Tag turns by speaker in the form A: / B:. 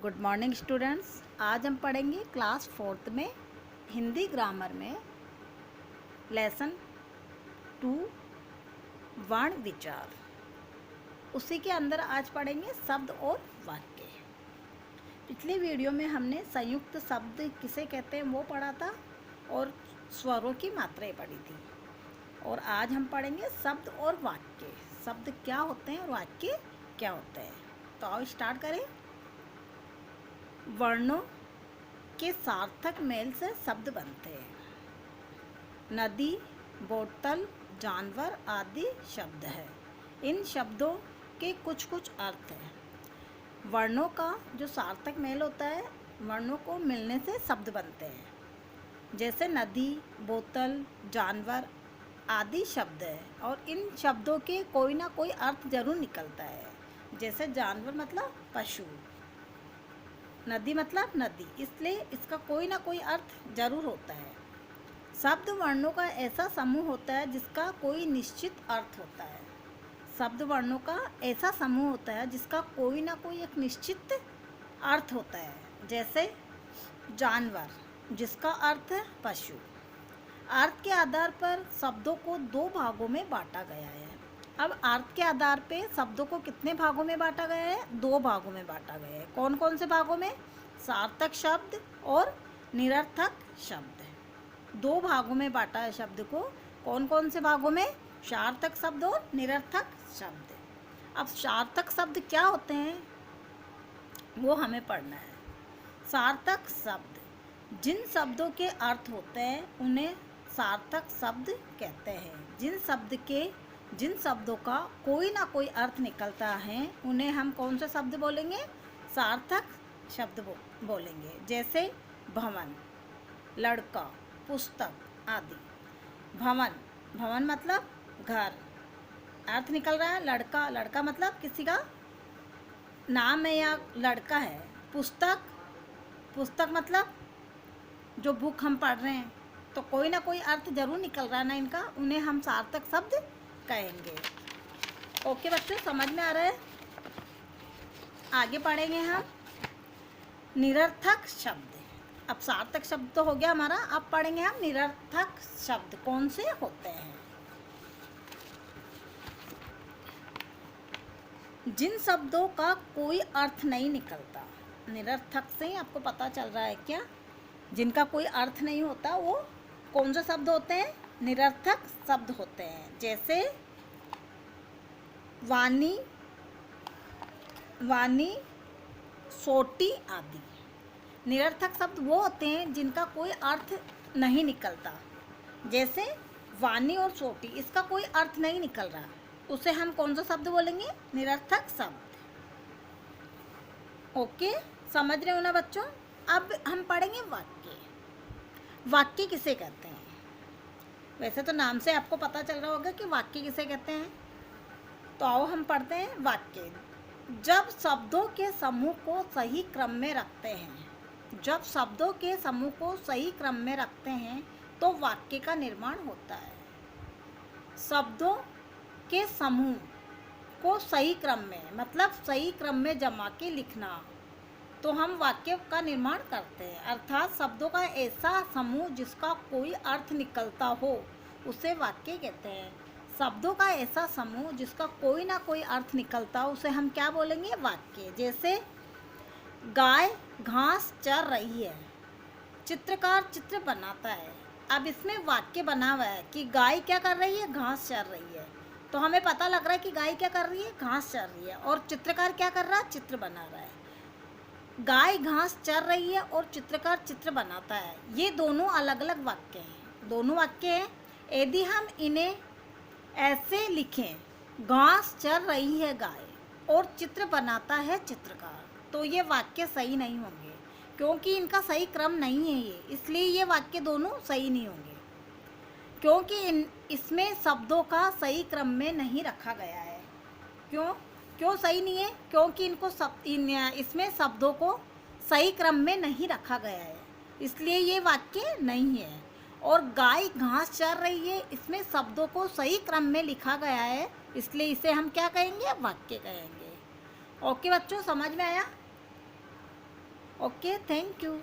A: Good morning students. आज हम पढ़ेंगे क्लास 4th में हिंदी ग्रामर में लेसन 2 वर्ण विचार। उसी के अंदर आज पढ़ेंगे शब्द और वाक्य। पिछली वीडियो में हमने संयुक्त शब्द किसे कहते हैं वो पढ़ा था और स्वरों की मात्राएं पढ़ी थी। और आज हम पढ़ेंगे शब्द और वाक्य। शब्द क्या होते हैं और वाक्य क्या होते हैं। तो आओ स्टार्ट करें। वर्णों के सार्थक मेल से शब्द बनते हैं। नदी, बोतल, जानवर आदि शब्द है। इन शब्दों के कुछ कुछ अर्थ हैं। वर्णों का जो सार्थक मेल होता है, वर्णों को मिलने से शब्द बनते हैं। जैसे नदी, बोतल, जानवर आदि शब्द है और इन शब्दों के कोई ना कोई अर्थ जरूर निकलता है। जैसे जानवर मतलब पशु, नदी मतलब नदी, इसलिए इसका कोई ना कोई अर्थ जरूर होता है। शब्द वर्णों का ऐसा समूह होता है जिसका कोई निश्चित अर्थ होता है। शब्द वर्णों का ऐसा समूह होता है जिसका कोई ना कोई एक निश्चित अर्थ होता है। जैसे जानवर, जिसका अर्थ है पशु। अर्थ के आधार पर शब्दों को 2 भागों में बांटा गया है। अब अर्थ के आधार पे शब्दों को कितने भागों में बांटा गया है? 2 भागों में बांटा गया है। कौन कौन से भागों में? सार्थक शब्द और निरर्थक शब्द। 2 भागों में बांटा है शब्द को। कौन कौन से भागों में? सार्थक शब्द और निरर्थक शब्द। अब सार्थक शब्द क्या होते हैं वो हमें पढ़ना है। सार्थक शब्द जिन शब्दों के अर्थ होते हैं उन्हें सार्थक शब्द कहते हैं। जिन शब्दों का कोई ना कोई अर्थ निकलता है उन्हें हम कौन से शब्द बोलेंगे? सार्थक शब्द बोलेंगे। जैसे भवन, लड़का, पुस्तक आदि। भवन मतलब घर, अर्थ निकल रहा है लड़का। लड़का मतलब किसी का नाम है या लड़का है। पुस्तक मतलब जो बुक हम पढ़ रहे हैं, तो कोई ना कोई अर्थ जरूर निकल रहा है ना इनका, उन्हें हम सार्थक शब्द कहेंगे। ओके बच्चों, समझ में आ रहा है? आगे पढ़ेंगे हम निरर्थक शब्द। अब सार्थक शब्द तो हो गया हमारा, अब पढ़ेंगे हम निरर्थक शब्द कौन से होते हैं। जिन शब्दों का कोई अर्थ नहीं निकलता। निरर्थक से ही आपको पता चल रहा है क्या? जिनका कोई अर्थ नहीं होता वो कौन से शब्द होते हैं? निरर्थक शब्द होते हैं। जैसे वाणी, सोटी आदि। निरर्थक शब्द वो होते हैं जिनका कोई अर्थ नहीं निकलता। जैसे वाणी और सोटी, इसका कोई अर्थ नहीं निकल रहा, उसे हम कौन सा शब्द बोलेंगे? निरर्थक शब्द। ओके, समझ रहे हो ना बच्चों? अब हम पढ़ेंगे वाक्य। वाक्य किसे कहते हैं? वैसे तो नाम से आपको पता चल रहा होगा कि वाक्य किसे कहते हैं। तो आओ हम पढ़ते हैं वाक्य। जब शब्दों के समूह को सही क्रम में रखते हैं, तो वाक्य का निर्माण होता है। शब्दों के समूह को सही क्रम में मतलब सही क्रम में जमा के लिखना, तो हम वाक्य का निर्माण करते हैं। अर्थात शब्दों का ऐसा समूह जिसका कोई अर्थ निकलता हो उसे वाक्य कहते हैं। शब्दों का ऐसा समूह जिसका कोई ना कोई अर्थ निकलता हो उसे हम क्या बोलेंगे? वाक्य। जैसे गाय घास चर रही है, चित्रकार चित्र बनाता है। अब इसमें वाक्य बना हुआ है कि गाय क्या कर रही है? घास चर रही है। तो हमें पता लग रहा है कि गाय क्या कर रही है? घास चर रही है। और चित्रकार क्या कर रहा है? चित्र बना रहा है। गाय घास चर रही है और चित्रकार चित्र बनाता है। ये दोनों अलग अलग वाक्य हैं। दोनों वाक्य हैं। यदि हम इन्हें ऐसे लिखें, घास चर रही है गाय और चित्र बनाता है चित्रकार, तो ये वाक्य सही नहीं होंगे क्योंकि इनका सही क्रम नहीं है ये। इसलिए ये वाक्य दोनों सही नहीं होंगे क्योंकि इसमें शब्दों का सही क्रम में नहीं रखा गया है। क्यों सही नहीं है? क्योंकि इसमें शब्दों को सही क्रम में नहीं रखा गया है, इसलिए ये वाक्य नहीं है। और गाय घास चर रही है, इसमें शब्दों को सही क्रम में लिखा गया है, इसलिए इसे हम क्या कहेंगे? वाक्य कहेंगे। ओके बच्चों, समझ में आया? Okay, thank you.